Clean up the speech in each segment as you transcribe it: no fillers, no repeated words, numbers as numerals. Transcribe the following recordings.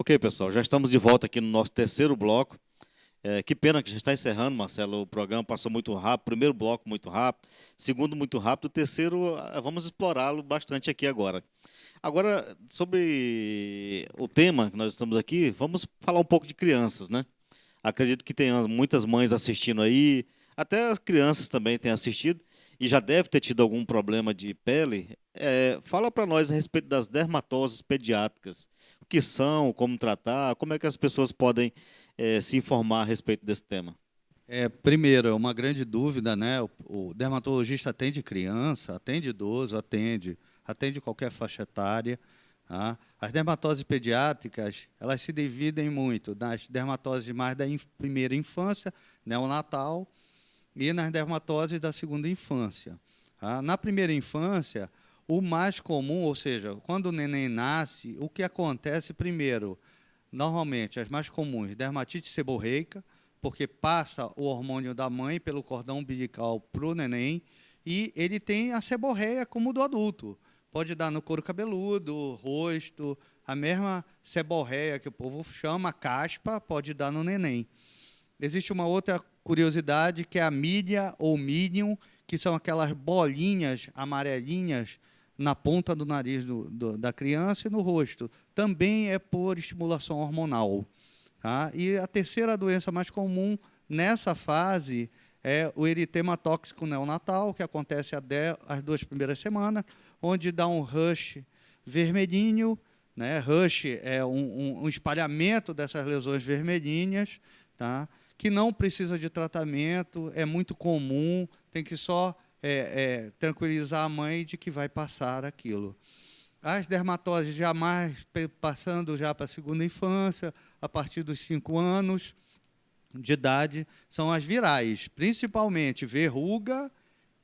Ok, pessoal, já estamos de volta aqui no nosso terceiro bloco. Que pena que já está encerrando, Marcelo. O programa passou muito rápido. Primeiro bloco muito rápido, segundo muito rápido, o terceiro vamos explorá-lo bastante aqui agora. Agora, sobre o tema que nós estamos aqui, vamos falar um pouco de crianças, né? Acredito que tem muitas mães assistindo aí, até as crianças também têm assistido e já deve ter tido algum problema de pele. Fala para nós a respeito das dermatoses pediátricas. O que são, como tratar, como é que as pessoas podem se informar a respeito desse tema? Primeiro, é uma grande dúvida, né? O dermatologista atende criança, atende idoso, atende qualquer faixa etária. Tá? As dermatoses pediátricas, elas se dividem muito nas dermatoses mais da primeira infância, neonatal, e nas dermatoses da segunda infância. Tá? Na primeira infância, o mais comum, ou seja, quando o neném nasce, o que acontece primeiro? Normalmente, as mais comuns, dermatite seborreica, porque passa o hormônio da mãe pelo cordão umbilical para o neném, e ele tem a seborreia como do adulto. Pode dar no couro cabeludo, rosto, a mesma seborreia que o povo chama, caspa, pode dar no neném. Existe uma outra curiosidade, que é a milha ou minium, que são aquelas bolinhas amarelinhas na ponta do nariz da criança e no rosto. Também é por estimulação hormonal. Tá? E a terceira doença mais comum nessa fase é o eritema tóxico neonatal, que acontece até as 2 primeiras semanas, onde dá um rush vermelhinho, né? Rush é um espalhamento dessas lesões vermelhinhas, tá? Que não precisa de tratamento, é muito comum, tem que só tranquilizar a mãe de que vai passar aquilo. As dermatoses passando já para a segunda infância, a partir dos 5 anos de idade, são as virais, principalmente verruga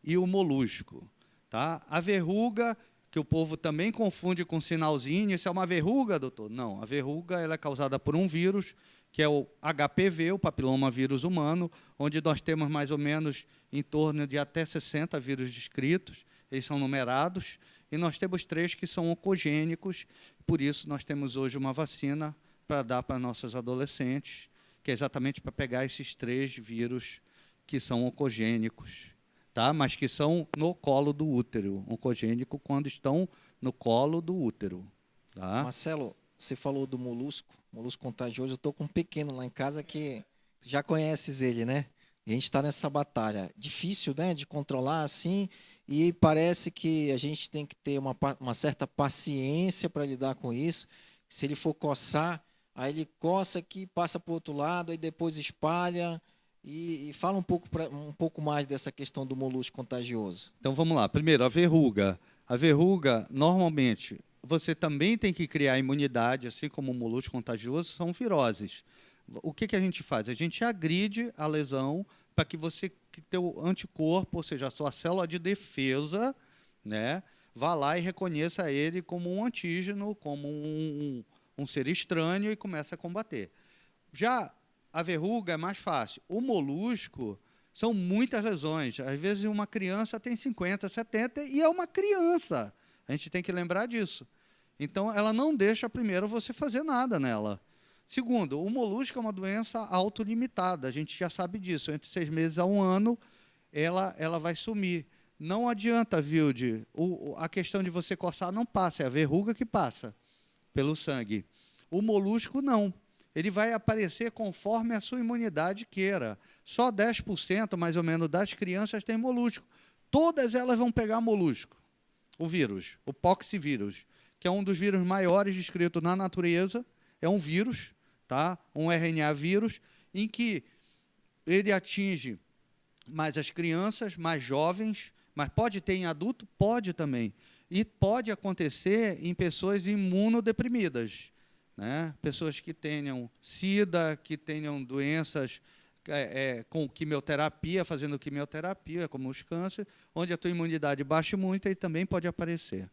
e o molusco. Tá? A verruga, que o povo também confunde com sinalzinho, isso é uma verruga, doutor? Não, a verruga ela é causada por um vírus, que é o HPV, o papiloma vírus humano, onde nós temos mais ou menos em torno de até 60 vírus descritos, eles são numerados, e nós temos 3 que são oncogênicos, por isso nós temos hoje uma vacina para dar para nossas adolescentes, que é exatamente para pegar esses 3 vírus que são oncogênicos, tá? Mas que são no colo do útero, oncogênico quando estão no colo do útero. Tá? Marcelo, você falou do molusco contagioso. Eu estou com um pequeno lá em casa que já conheces ele, né? E a gente está nessa batalha. Difícil, né, de controlar assim, e parece que a gente tem que ter uma certa paciência para lidar com isso. Se ele for coçar, aí ele coça aqui, passa para o outro lado, aí depois espalha. E fala um pouco mais dessa questão do molusco contagioso. Então vamos lá. Primeiro, a verruga. A verruga, normalmente, você também tem que criar imunidade, assim como o molusco contagioso, são viroses. O que a gente faz? A gente agride a lesão para que você que teu anticorpo, ou seja, a sua célula de defesa, né, vá lá e reconheça ele como um antígeno, como um ser estranho e comece a combater. Já a verruga é mais fácil. O molusco são muitas lesões. Às vezes uma criança tem 50, 70 e é uma criança. A gente tem que lembrar disso. Então, ela não deixa, primeiro, você fazer nada nela. Segundo, o molusco é uma doença autolimitada. A gente já sabe disso. Entre 6 meses a 1 ano, ela vai sumir. Não adianta, Vilde. A questão de você coçar não passa. É a verruga que passa pelo sangue. O molusco, não. Ele vai aparecer conforme a sua imunidade queira. Só 10%, mais ou menos, das crianças têm molusco. Todas elas vão pegar molusco. O vírus, o poxvírus, que é um dos vírus maiores descritos na natureza, é um vírus, tá? Um RNA vírus, em que ele atinge mais as crianças, mais jovens, mas pode ter em adulto? Pode também. E pode acontecer em pessoas imunodeprimidas, né? Pessoas que tenham SIDA, que tenham doenças com quimioterapia, fazendo quimioterapia, como os cânceres, onde a tua imunidade baixa muito, e também pode aparecer.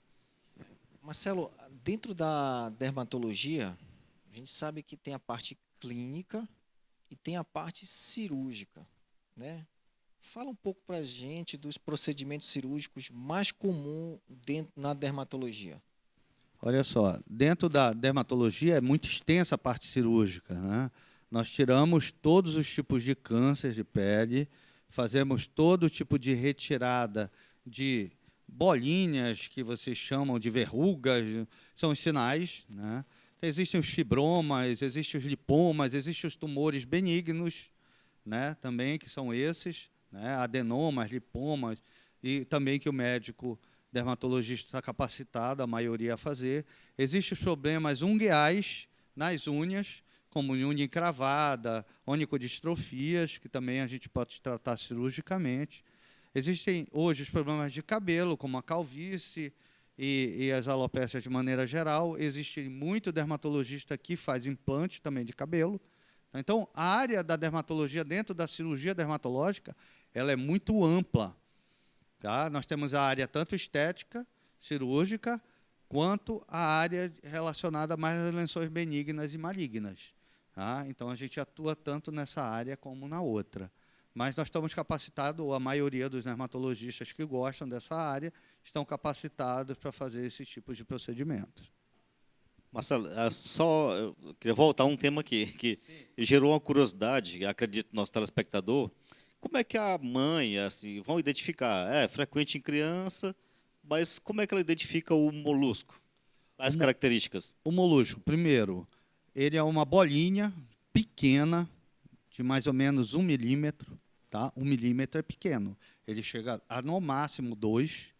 Marcelo, dentro da dermatologia, a gente sabe que tem a parte clínica e tem a parte cirúrgica, né? Fala um pouco para a gente dos procedimentos cirúrgicos mais comuns na dermatologia. Olha só, dentro da dermatologia é muito extensa a parte cirúrgica, né? Nós tiramos todos os tipos de câncer de pele, fazemos todo tipo de retirada de bolinhas, que vocês chamam de verrugas, são os sinais, né? Então, existem os fibromas, existem os lipomas, existem os tumores benignos, né? Também, que são esses, né? Adenomas, lipomas, e também que o médico dermatologista está capacitado, a maioria, a fazer. Existem os problemas ungueais nas unhas, como unha encravada, onicodistrofias, que também a gente pode tratar cirurgicamente. Existem hoje os problemas de cabelo, como a calvície e as alopécias de maneira geral. Existe muito dermatologista que faz implante também de cabelo. Então, a área da dermatologia dentro da cirurgia dermatológica, ela é muito ampla. Tá? Nós temos a área tanto estética, cirúrgica, quanto a área relacionada mais às lençóis benignas e malignas. Tá? Então, a gente atua tanto nessa área como na outra. Mas nós estamos capacitados, ou a maioria dos dermatologistas que gostam dessa área, estão capacitados para fazer esse tipo de procedimentos. Marcelo, eu queria voltar a um tema que gerou uma curiosidade, acredito, no nosso telespectador. Como é que a mãe, assim, vão identificar? É frequente em criança, mas como é que ela identifica o molusco? As características? O molusco, primeiro, ele é uma bolinha pequena, de mais ou menos 1 milímetro. Tá? 1 milímetro é pequeno. Ele chega a, no máximo, 2.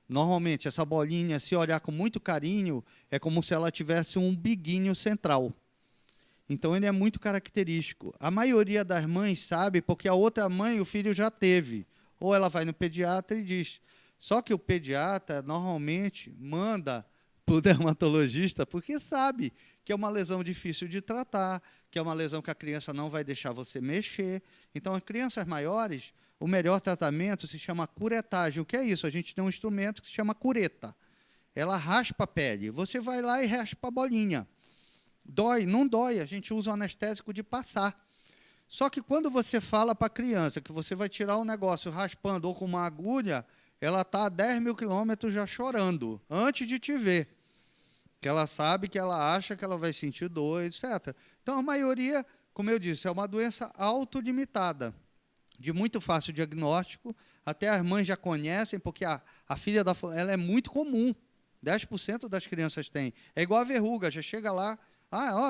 Normalmente, essa bolinha, se olhar com muito carinho, é como se ela tivesse um biguinho central. Então, ele é muito característico. A maioria das mães sabe, porque a outra mãe o filho já teve. Ou ela vai no pediatra e diz. Só que o pediatra, normalmente, manda para o dermatologista, porque sabe que é uma lesão difícil de tratar, que é uma lesão que a criança não vai deixar você mexer. Então, as crianças maiores, o melhor tratamento se chama curetagem. O que é isso? A gente tem um instrumento que se chama cureta. Ela raspa a pele. Você vai lá e raspa a bolinha. Dói? Não dói. A gente usa o anestésico de passar. Só que quando você fala para a criança que você vai tirar um negócio raspando ou com uma agulha, ela está a 10 mil quilômetros já chorando, antes de te ver. Que ela sabe que ela acha que ela vai sentir dor, etc. Então, a maioria, como eu disse, é uma doença autolimitada, de muito fácil diagnóstico. Até as mães já conhecem, porque a filha ela é muito comum. 10% das crianças têm. É igual a verruga, já chega lá,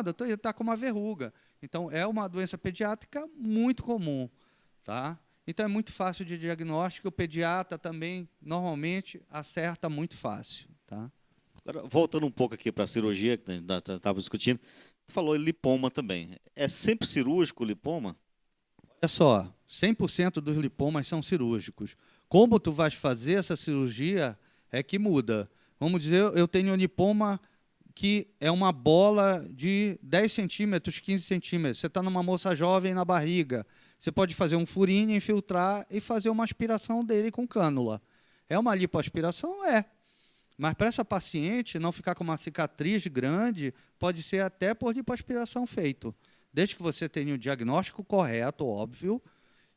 doutor, ele está com uma verruga. Então, é uma doença pediátrica muito comum. Tá? Então, é muito fácil de diagnóstico. O pediatra também, normalmente, acerta muito fácil. Tá? Agora, voltando um pouco aqui para a cirurgia, que a gente estava discutindo, tu falou em lipoma também. É sempre cirúrgico o lipoma? Olha só, 100% dos lipomas são cirúrgicos. Como tu vais fazer essa cirurgia é que muda. Vamos dizer, eu tenho um lipoma que é uma bola de 10 centímetros, 15 centímetros. Você está numa moça jovem na barriga. Você pode fazer um furinho, infiltrar e fazer uma aspiração dele com cânula. É uma lipoaspiração? É. Mas para essa paciente não ficar com uma cicatriz grande, pode ser até por lipoaspiração feito. Desde que você tenha o diagnóstico correto, óbvio,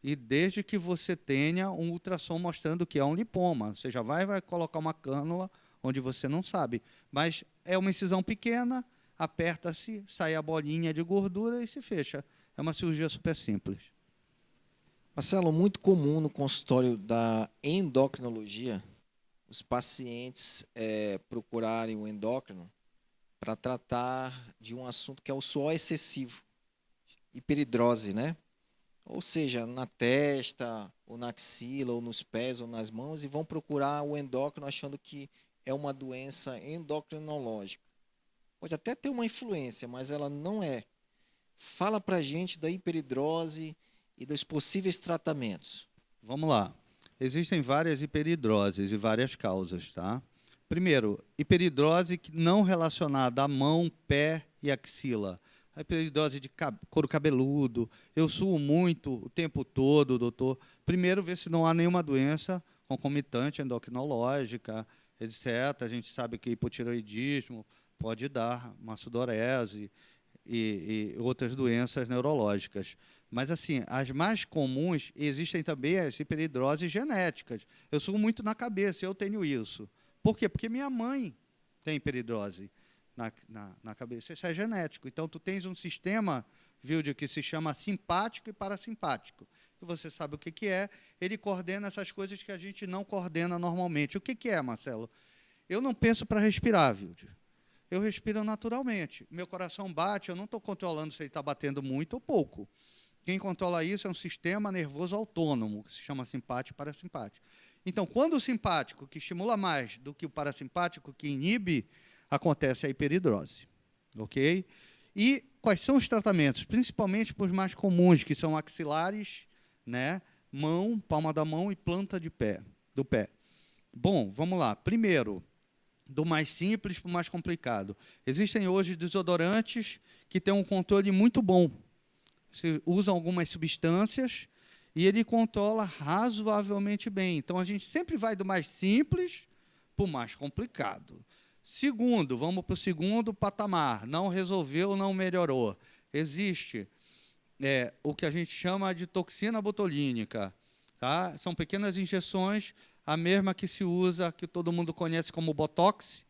e desde que você tenha um ultrassom mostrando que é um lipoma. Você já vai colocar uma cânula onde você não sabe. Mas é uma incisão pequena, aperta-se, sai a bolinha de gordura e se fecha. É uma cirurgia super simples. Marcelo, muito comum no consultório da endocrinologia os pacientes procurarem o endócrino para tratar de um assunto que é o suor excessivo, hiperidrose, né? Ou seja, na testa, ou na axila, ou nos pés, ou nas mãos, e vão procurar o endócrino achando que é uma doença endocrinológica. Pode até ter uma influência, mas ela não é. Fala para a gente da hiperidrose e dos possíveis tratamentos. Vamos lá. Existem várias hiperidroses e várias causas, tá? Primeiro, hiperidrose não relacionada à mão, pé e axila. A hiperidrose de couro cabeludo. Eu suo muito o tempo todo, doutor. Primeiro, ver se não há nenhuma doença concomitante endocrinológica, etc. A gente sabe que hipotireoidismo pode dar uma sudorese e outras doenças neurológicas. Mas, assim, as mais comuns, existem também as hiperidroses genéticas. Eu suo muito na cabeça, eu tenho isso. Por quê? Porque minha mãe tem hiperidrose na cabeça. Isso é genético. Então, tu tens um sistema, Vilde, que se chama simpático e parasimpático, que você sabe o que é, ele coordena essas coisas que a gente não coordena normalmente. O que é, Marcelo? Eu não penso para respirar, Vilde. Eu respiro naturalmente. Meu coração bate, eu não estou controlando se ele está batendo muito ou pouco. Quem controla isso é um sistema nervoso autônomo, que se chama simpático e parasimpático. Então, quando o simpático, que estimula mais do que o parasimpático, que inibe, acontece a hiperidrose. Ok? E quais são os tratamentos? Principalmente para os mais comuns, que são axilares, né, mão, palma da mão e planta do pé. Bom, vamos lá. Primeiro, do mais simples para o mais complicado. Existem hoje desodorantes que têm um controle muito bom. Você usa algumas substâncias e ele controla razoavelmente bem. Então, a gente sempre vai do mais simples para o mais complicado. Segundo, vamos para o segundo patamar. Não resolveu, não melhorou. Existe o que a gente chama de toxina botulínica. Tá? São pequenas injeções, a mesma que se usa, que todo mundo conhece como Botox.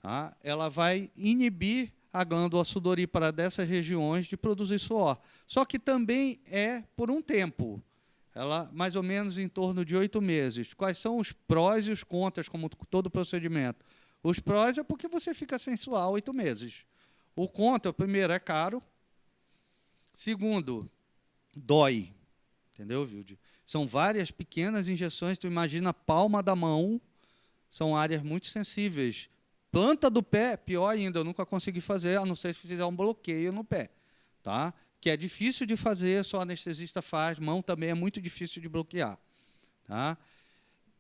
Tá? Ela vai inibir a glândula sudorípara dessas regiões de produzir suor. Só que também é por um tempo. Ela, mais ou menos em torno de 8 meses. Quais são os prós e os contras, como todo procedimento? Os prós é porque você fica sem suar 8 meses. O contra, primeiro, é caro. Segundo, dói. Entendeu, Vilde? São várias pequenas injeções. Tu imagina a palma da mão. São áreas muito sensíveis. Planta do pé, pior ainda, eu nunca consegui fazer, a não ser se fizer um bloqueio no pé. Tá? Que é difícil de fazer, só o anestesista faz. Mão também é muito difícil de bloquear. Tá?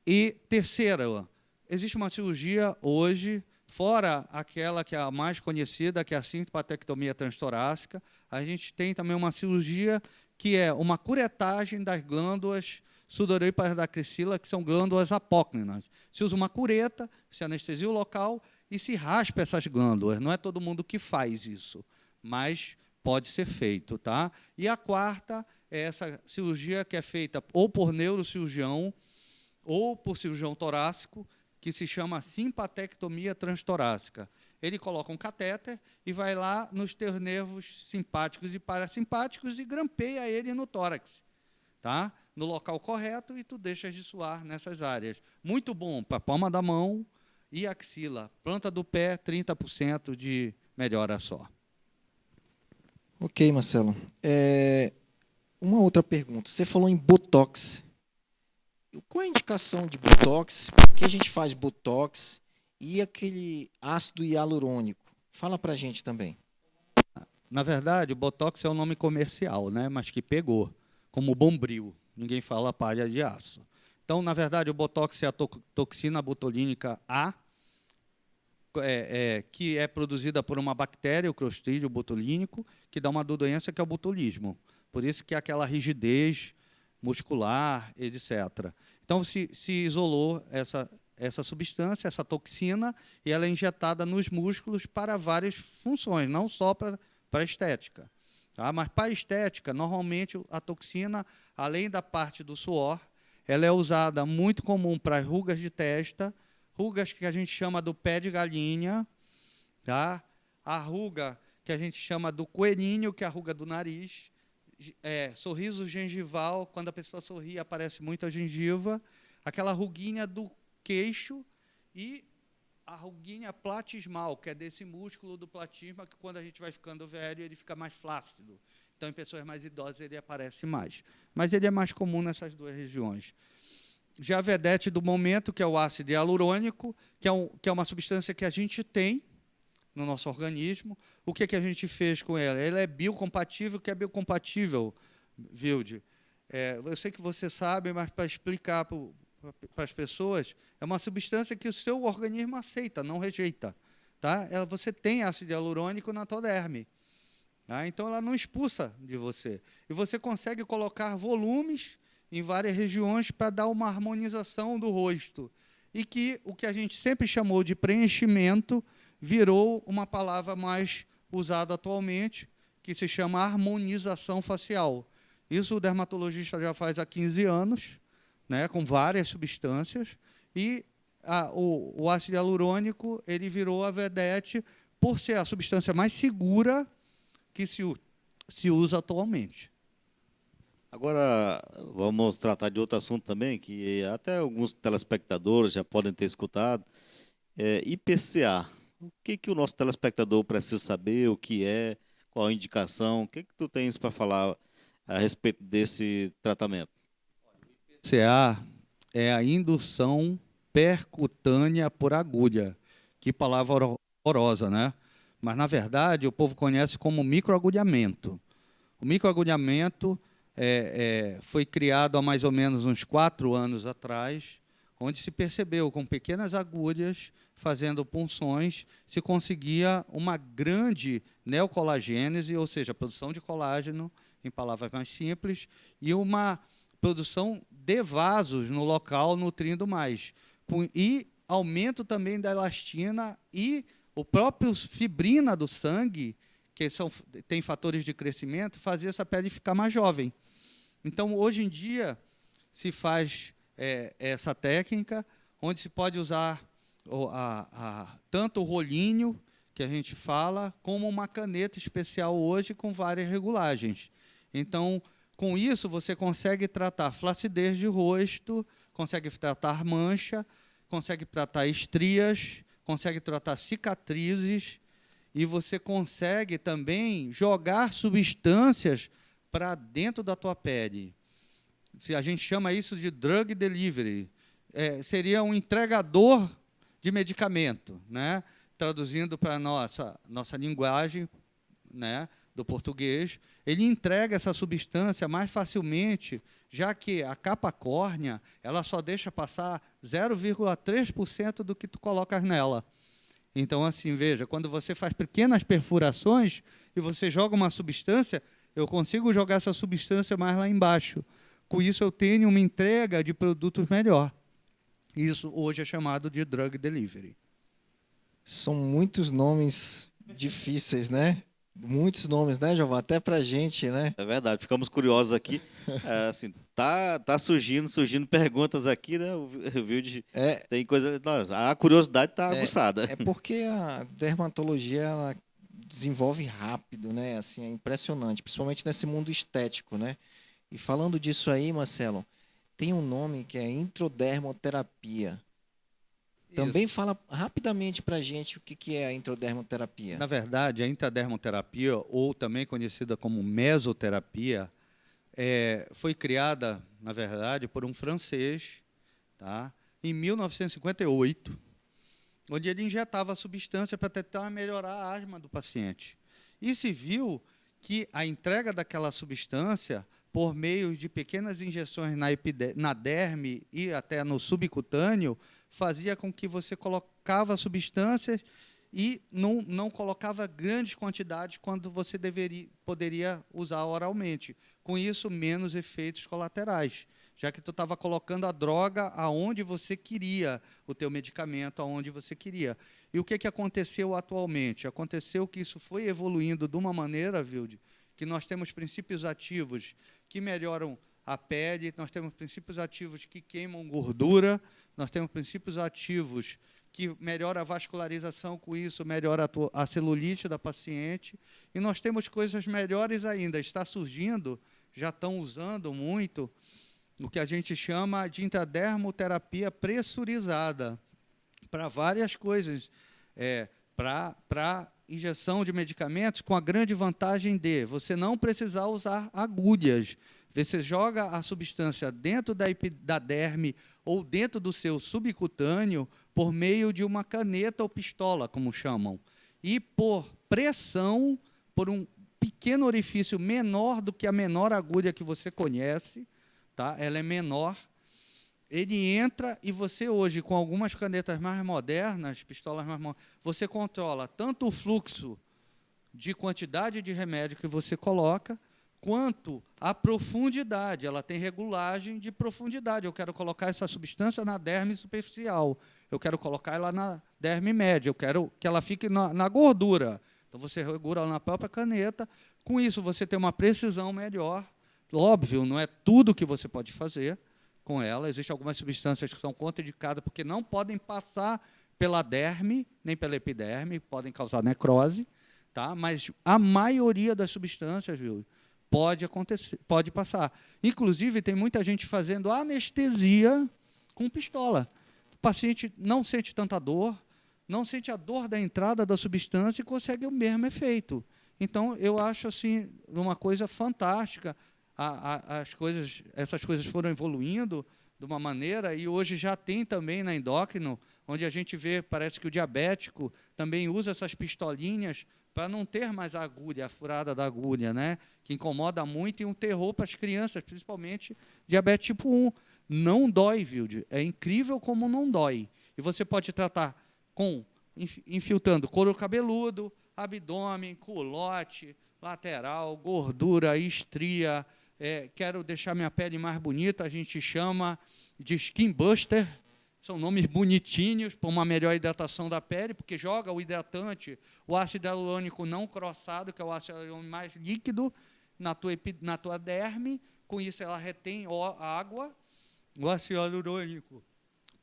E terceira, existe uma cirurgia hoje, fora aquela que é a mais conhecida, que é a simpatectomia transtorácica, a gente tem também uma cirurgia que é uma curetagem das glândulas sudoríparas da axila, que são glândulas apócrinas. Se usa uma cureta, se anestesia o local e se raspa essas glândulas. Não é todo mundo que faz isso, mas pode ser feito. Tá? E a quarta é essa cirurgia que é feita ou por neurocirurgião ou por cirurgião torácico, que se chama simpatectomia transtorácica. Ele coloca um catéter e vai lá nos teus nervos simpáticos e parasimpáticos e grampeia ele no tórax, tá? No local correto, e tu deixas de suar nessas áreas. Muito bom para a palma da mão e axila. Planta do pé, 30% de melhora só. Ok, Marcelo. Uma outra pergunta. Você falou em Botox. Qual é a indicação de Botox? Por que a gente faz Botox? E aquele ácido hialurônico? Fala para a gente também. Na verdade, o Botox é o nome comercial, né? Mas que pegou, como Bombril. Ninguém fala palha de aço. Então, na verdade, o Botox é a toxina botulínica A, que é produzida por uma bactéria, o Clostridium botulínico, que dá uma doença que é o botulismo. Por isso que é aquela rigidez muscular, etc. Então, se isolou essa substância, essa toxina, e ela é injetada nos músculos para várias funções, não só para a estética. Tá? Mas para a estética, normalmente, a toxina, além da parte do suor, ela é usada muito comum para rugas de testa, rugas que a gente chama do pé de galinha, tá? A ruga que a gente chama do coelhinho, que é a ruga do nariz, sorriso gengival, quando a pessoa sorri, aparece muito a gengiva, aquela ruguinha do queixo e a ruguinha platismal, que é desse músculo do platisma, que quando a gente vai ficando velho, ele fica mais flácido. Então, em pessoas mais idosas, ele aparece mais. Mas ele é mais comum nessas duas regiões. Já a vedete do momento, que é o ácido hialurônico, que é uma substância que a gente tem no nosso organismo. O que a gente fez com ela? Ela é biocompatível. O que é biocompatível, Vilde? Eu sei que você sabe, mas para explicar para as pessoas, é uma substância que o seu organismo aceita, não rejeita. Tá? Você tem ácido hialurônico na tua derme. Tá? Então, ela não expulsa de você. E você consegue colocar volumes em várias regiões para dar uma harmonização do rosto. E que o que a gente sempre chamou de preenchimento virou uma palavra mais usada atualmente, que se chama harmonização facial. Isso o dermatologista já faz há 15 anos, né, com várias substâncias, e o ácido hialurônico ele virou a vedete por ser a substância mais segura que se usa atualmente. Agora, vamos tratar de outro assunto também, que até alguns telespectadores já podem ter escutado. IPCA. O que o nosso telespectador precisa saber, o que é, qual a indicação? O que tu tens para falar a respeito desse tratamento? IPCA é a indução percutânea por agulha. Que palavra horrorosa, né? Mas, na verdade, o povo conhece como microagulhamento. O microagulhamento foi criado há mais ou menos uns 4 anos atrás, onde se percebeu, com pequenas agulhas, fazendo punções, se conseguia uma grande neocolagênese, ou seja, produção de colágeno, em palavras mais simples, e uma produção de vasos no local, nutrindo mais. E aumento também da elastina e o próprio fibrina do sangue, que tem fatores de crescimento, fazia essa pele ficar mais jovem. Então, hoje em dia, se faz essa técnica, onde se pode usar tanto o rolinho, que a gente fala, como uma caneta especial hoje, com várias regulagens. Então, com isso, você consegue tratar flacidez de rosto, consegue tratar mancha, consegue tratar estrias, consegue tratar cicatrizes, e você consegue também jogar substâncias para dentro da tua pele. Se a gente chama isso de drug delivery, seria um entregador de medicamento, né? Traduzindo para a nossa linguagem, né, do português, ele entrega essa substância mais facilmente, já que a capa córnea ela só deixa passar 0,3% do que tu colocas nela. Então, assim, veja, quando você faz pequenas perfurações e você joga uma substância, eu consigo jogar essa substância mais lá embaixo. Com isso, eu tenho uma entrega de produtos melhor. Isso hoje é chamado de drug delivery. São muitos nomes difíceis, né? Muitos nomes, né, Jeová? Até pra gente, né? É verdade, ficamos curiosos aqui. Assim, tá surgindo perguntas aqui, né? Eu vi tem coisa. Nossa, a curiosidade tá aguçada. É porque a dermatologia ela desenvolve rápido, né? Assim, é impressionante, principalmente nesse mundo estético, né? E falando disso aí, Marcelo, tem um nome que é introdermoterapia. Também fala rapidamente para a gente o que é a introdermoterapia. Na verdade, a intradermoterapia, ou também conhecida como mesoterapia, foi criada, na verdade, por um francês, tá, em 1958, onde ele injetava a substância para tentar melhorar a asma do paciente. E se viu que a entrega daquela substância, por meio de pequenas injeções na derme e até no subcutâneo, fazia com que você colocava substâncias e não colocava grandes quantidades quando você poderia usar oralmente. Com isso, menos efeitos colaterais, já que tu estava colocando a droga aonde você queria, o teu medicamento aonde você queria. E o que aconteceu atualmente? Aconteceu que isso foi evoluindo de uma maneira, Vilde, que nós temos princípios ativos que melhoram a pele, nós temos princípios ativos que queimam gordura, nós temos princípios ativos que melhoram a vascularização, com isso melhora a celulite da paciente, e nós temos coisas melhores ainda. Está surgindo, já estão usando muito, o que a gente chama de intradermoterapia pressurizada, para várias coisas, para injeção de medicamentos, com a grande vantagem de você não precisar usar agulhas. Você joga a substância dentro da derme ou dentro do seu subcutâneo por meio de uma caneta ou pistola, como chamam. E por pressão, por um pequeno orifício menor do que a menor agulha que você conhece, tá? Ela é menor. Ele entra e você hoje, com algumas canetas mais modernas, pistolas mais modernas, você controla tanto o fluxo de quantidade de remédio que você coloca, quanto a profundidade. Ela tem regulagem de profundidade. Eu quero colocar essa substância na derme superficial. Eu quero colocar ela na derme média. Eu quero que ela fique na gordura. Então, você regula na própria caneta. Com isso, você tem uma precisão melhor. Óbvio, não é tudo que você pode fazer. com ela. Existem algumas substâncias que são contraindicadas porque não podem passar pela derme, nem pela epiderme, podem causar necrose, tá? Mas a maioria das substâncias, viu, pode acontecer, pode passar. Inclusive, tem muita gente fazendo anestesia com pistola. O paciente não sente tanta dor, não sente a dor da entrada da substância e consegue o mesmo efeito. Então, eu acho assim uma coisa fantástica. Essas coisas foram evoluindo de uma maneira, e hoje já tem também na endócrino, onde a gente vê, parece que o diabético também usa essas pistolinhas para não ter mais a agulha, a furada da agulha, né? Que incomoda muito e um terror para as crianças, principalmente diabetes tipo 1. Não dói, viu? É incrível como não dói. E você pode tratar com infiltrando couro cabeludo, abdômen, culote, lateral, gordura, estria. Quero deixar minha pele mais bonita, a gente chama de Skin Buster. São nomes bonitinhos para uma melhor hidratação da pele, porque joga o hidratante, o ácido hialurônico não crossado, que é o ácido hialurônico mais líquido, na tua derme. Com isso, ela retém a água. O ácido hialurônico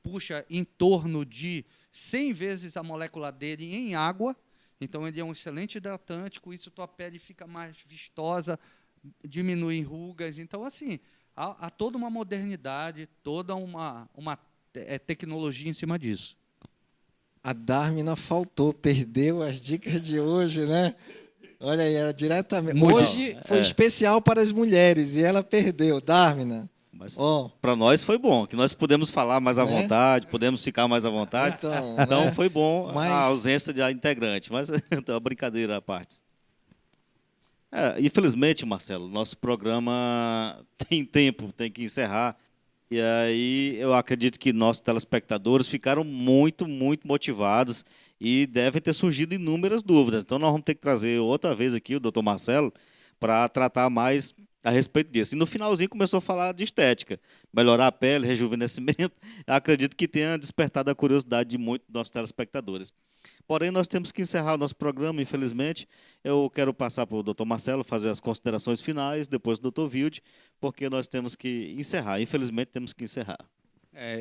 puxa em torno de 100 vezes a molécula dele em água. Então, ele é um excelente hidratante. Com isso, tua pele fica mais vistosa, diminui rugas. Então, assim, há toda uma modernidade, toda uma tecnologia em cima disso. A Dármina faltou, perdeu as dicas de hoje, né? Olha aí, era diretamente. Hoje foi especial para as mulheres e ela perdeu. Dármina. Mas para nós foi bom, que nós podemos falar mais à vontade, podemos ficar mais à vontade. Então foi bom a ausência de integrante, mas então, a brincadeira à parte. Infelizmente, Marcelo, nosso programa tem tempo, tem que encerrar. E aí eu acredito que nossos telespectadores ficaram muito, muito motivados e devem ter surgido inúmeras dúvidas. Então nós vamos ter que trazer outra vez aqui o Dr. Marcelo para tratar mais a respeito disso. E no finalzinho começou a falar de estética, melhorar a pele, rejuvenescimento. Eu acredito que tenha despertado a curiosidade de muitos dos nossos telespectadores. Porém, nós temos que encerrar o nosso programa, infelizmente. Eu quero passar para o Dr. Marcelo fazer as considerações finais, depois do Dr. Wilde, porque nós temos que encerrar. Infelizmente, temos que encerrar.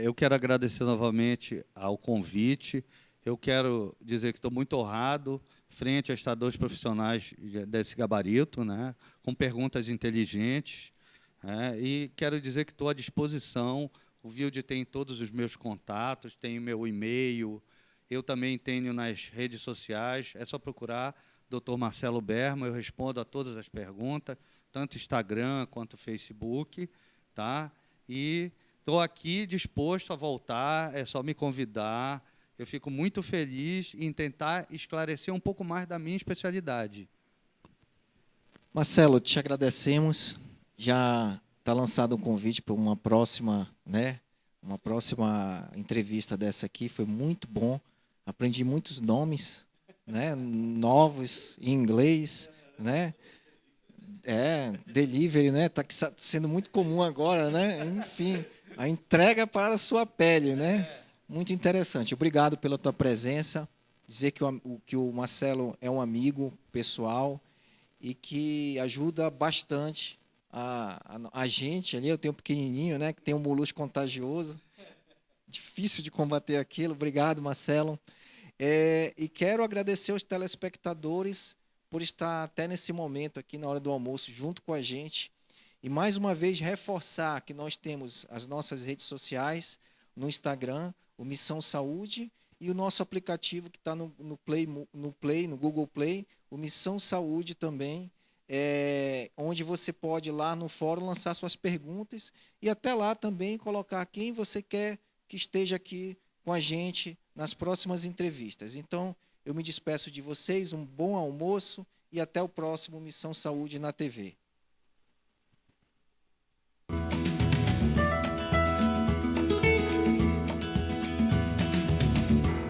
Eu quero agradecer novamente ao convite. Eu quero dizer que estou muito honrado frente a estar dois profissionais desse gabarito, né, com perguntas inteligentes. E quero dizer que estou à disposição. O Wilde tem todos os meus contatos, tem o meu e-mail. Eu também tenho nas redes sociais. É só procurar Dr. Marcelo Berman. Eu respondo a todas as perguntas, tanto Instagram quanto Facebook. Tá? E estou aqui disposto a voltar. É só me convidar. Eu fico muito feliz em tentar esclarecer um pouco mais da minha especialidade. Marcelo, te agradecemos. Já está lançado um convite para uma próxima, né? Uma próxima entrevista dessa aqui. Foi muito bom. Aprendi muitos nomes, né? Novos em inglês, né? Delivery, né? Está sendo muito comum agora, né? Enfim, a entrega para a sua pele, né? Muito interessante. Obrigado pela tua presença. Dizer que o Marcelo é um amigo pessoal e que ajuda bastante a gente ali. Eu tenho um pequenininho, né, que tem um molusco contagioso. Difícil de combater aquilo. Obrigado, Marcelo. E quero agradecer aos telespectadores por estar até nesse momento aqui na hora do almoço junto com a gente. E mais uma vez reforçar que nós temos as nossas redes sociais no Instagram, o Missão Saúde, e o nosso aplicativo que está no Google Play, o Missão Saúde também, onde você pode ir lá no fórum lançar suas perguntas e até lá também colocar quem você quer que esteja aqui com a gente nas próximas entrevistas. Então, eu me despeço de vocês, um bom almoço e até o próximo Missão Saúde na TV.